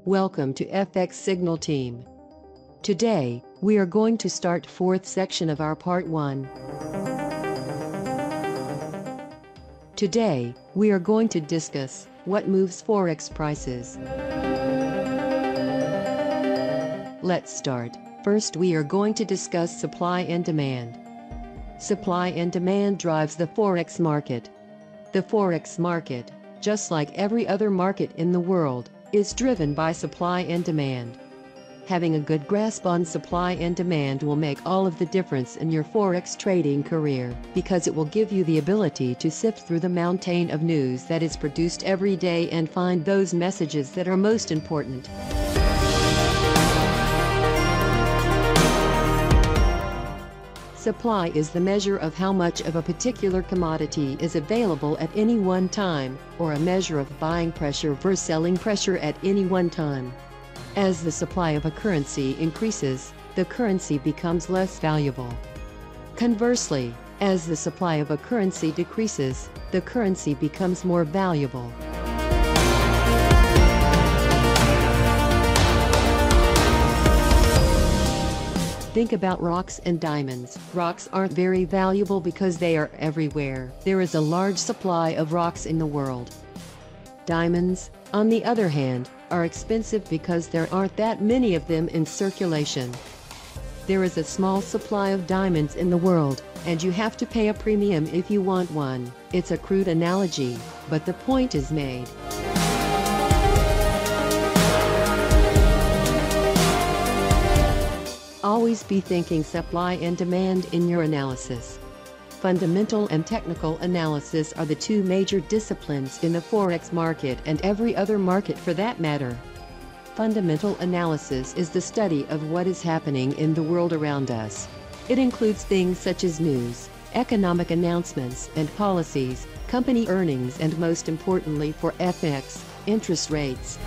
Welcome to FX Signal Team. Today, we are going to start fourth section of our Part 1. Today, we are going to discuss what moves Forex prices. Let's start. First, we are going to discuss supply and demand. Supply and demand drives the Forex market. The Forex market, just like every other market in the world, is driven by supply and demand. Having a good grasp on supply and demand will make all of the difference in your Forex trading career, because it will give you the ability to sift through the mountain of news that is produced every day and find those messages that are most important. Supply is the measure of how much of a particular commodity is available at any one time, or a measure of buying pressure versus selling pressure at any one time. As the supply of a currency increases, the currency becomes less valuable. Conversely, as the supply of a currency decreases, the currency becomes more valuable. Think about rocks and diamonds. Rocks aren't very valuable because they are everywhere. There is a large supply of rocks in the world. Diamonds, on the other hand, are expensive because there aren't that many of them in circulation. There is a small supply of diamonds in the world, and you have to pay a premium if you want one. It's a crude analogy, but the point is made. Always be thinking supply and demand in your analysis. Fundamental and technical analysis are the two major disciplines in the Forex market and every other market for that matter. Fundamental analysis is the study of what is happening in the world around us. It includes things such as news, economic announcements and policies, company earnings, and most importantly for FX, interest rates.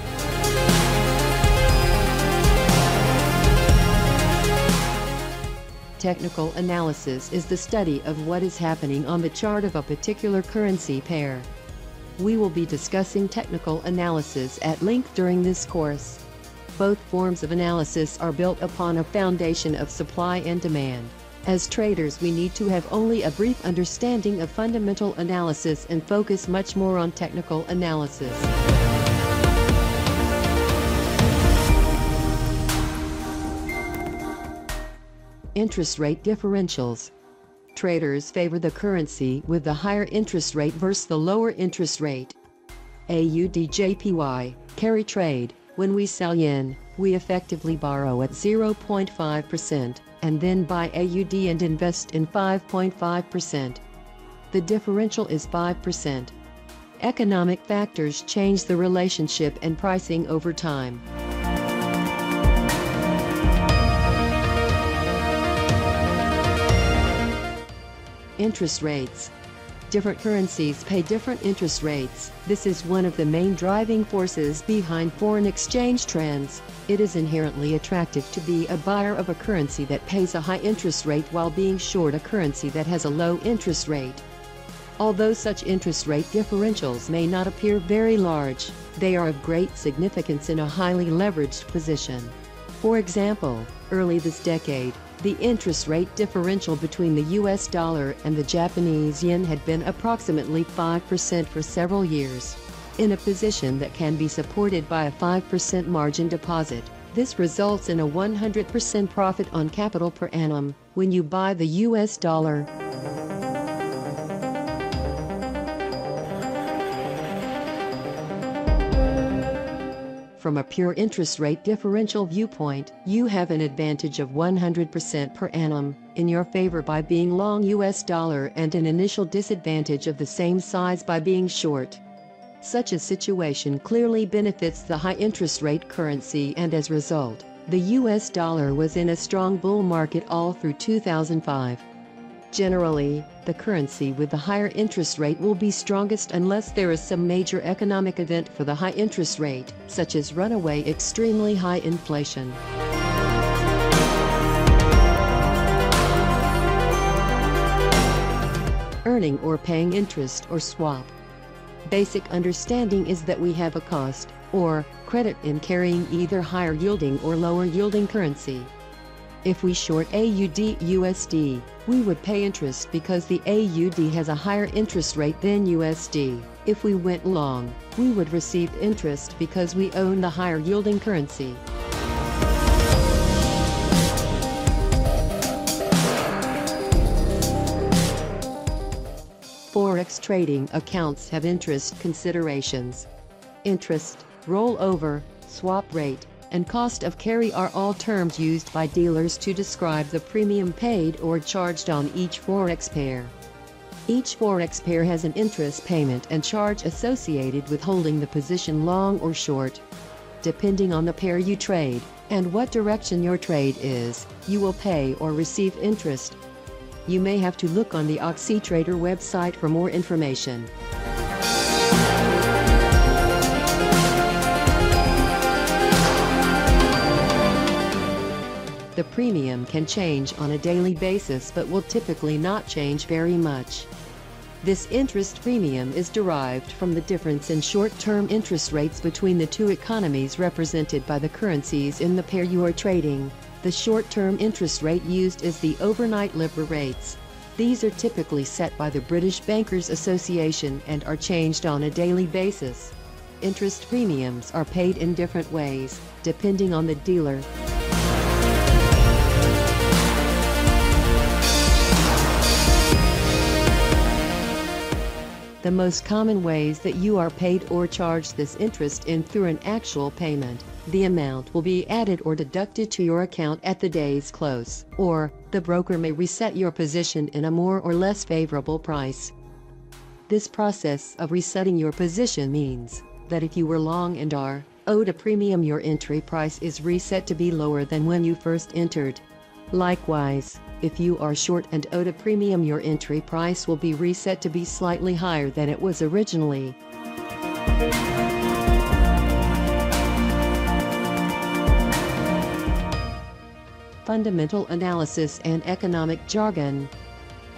Technical analysis is the study of what is happening on the chart of a particular currency pair. We will be discussing technical analysis at length during this course. Both forms of analysis are built upon a foundation of supply and demand. As traders, we need to have only a brief understanding of fundamental analysis and focus much more on technical analysis. Interest rate differentials. Traders favor the currency with the higher interest rate versus the lower interest rate. AUD/JPY, carry trade. When we sell yen, we effectively borrow at 0.5% and then buy AUD and invest in 5.5%. The differential is 5%. Economic factors change the relationship and pricing over time. Interest rates. Different currencies pay different interest rates. This is one of the main driving forces behind foreign exchange trends. It is inherently attractive to be a buyer of a currency that pays a high interest rate while being short a currency that has a low interest rate. Although such interest rate differentials may not appear very large, they are of great significance in a highly leveraged position. For example, early this decade, the interest rate differential between the US dollar and the Japanese yen had been approximately 5% for several years. In a position that can be supported by a 5% margin deposit, this results in a 100% profit on capital per annum when you buy the US dollar. From a pure interest rate differential viewpoint, you have an advantage of 100% per annum in your favor by being long US dollar and an initial disadvantage of the same size by being short. Such a situation clearly benefits the high interest rate currency, and as a result, the US dollar was in a strong bull market all through 2005. Generally, the currency with the higher interest rate will be strongest unless there is some major economic event for the high interest rate, such as runaway extremely high inflation. Earning or paying interest or swap. Basic understanding is that we have a cost, or credit in carrying either higher yielding or lower yielding currency. If we short AUD/USD, we would pay interest because the AUD has a higher interest rate than USD. If we went long, we would receive interest because we own the higher yielding currency. Forex trading accounts have interest considerations. Interest, rollover, swap rate, and cost of carry are all terms used by dealers to describe the premium paid or charged on each Forex pair. Each Forex pair has an interest payment and charge associated with holding the position long or short. Depending on the pair you trade, and what direction your trade is, you will pay or receive interest. You may have to look on the OxyTrader website for more information. The premium can change on a daily basis but will typically not change very much. This interest premium is derived from the difference in short-term interest rates between the two economies represented by the currencies in the pair you are trading. The short-term interest rate used is the overnight LIBOR rates. These are typically set by the British Bankers Association and are changed on a daily basis. Interest premiums are paid in different ways, depending on the dealer. The most common ways that you are paid or charged this interest in through an actual payment. The amount will be added or deducted to your account at the day's close, or the broker may reset your position in a more or less favorable price. This process of resetting your position means that if you were long and are owed a premium, your entry price is reset to be lower than when you first entered. Likewise, if you are short and owed a premium, your entry price will be reset to be slightly higher than it was originally. Fundamental analysis and economic jargon.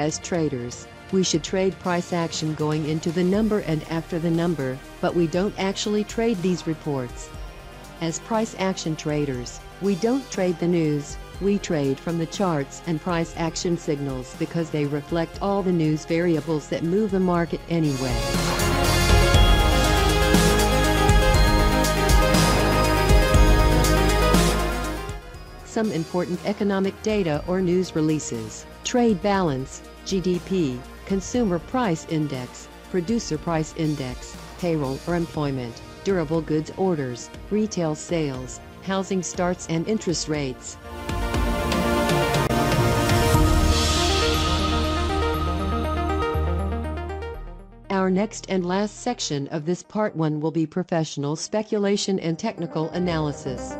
As traders, we should trade price action going into the number and after the number, but we don't actually trade these reports. As price action traders, we don't trade the news. We trade from the charts and price action signals because they reflect all the news variables that move the market anyway. Some important economic data or news releases: trade balance, GDP, consumer price index, producer price index, payroll or employment, durable goods orders, retail sales, housing starts and interest rates. Our next and last section of this Part 1 will be professional speculation and technical analysis.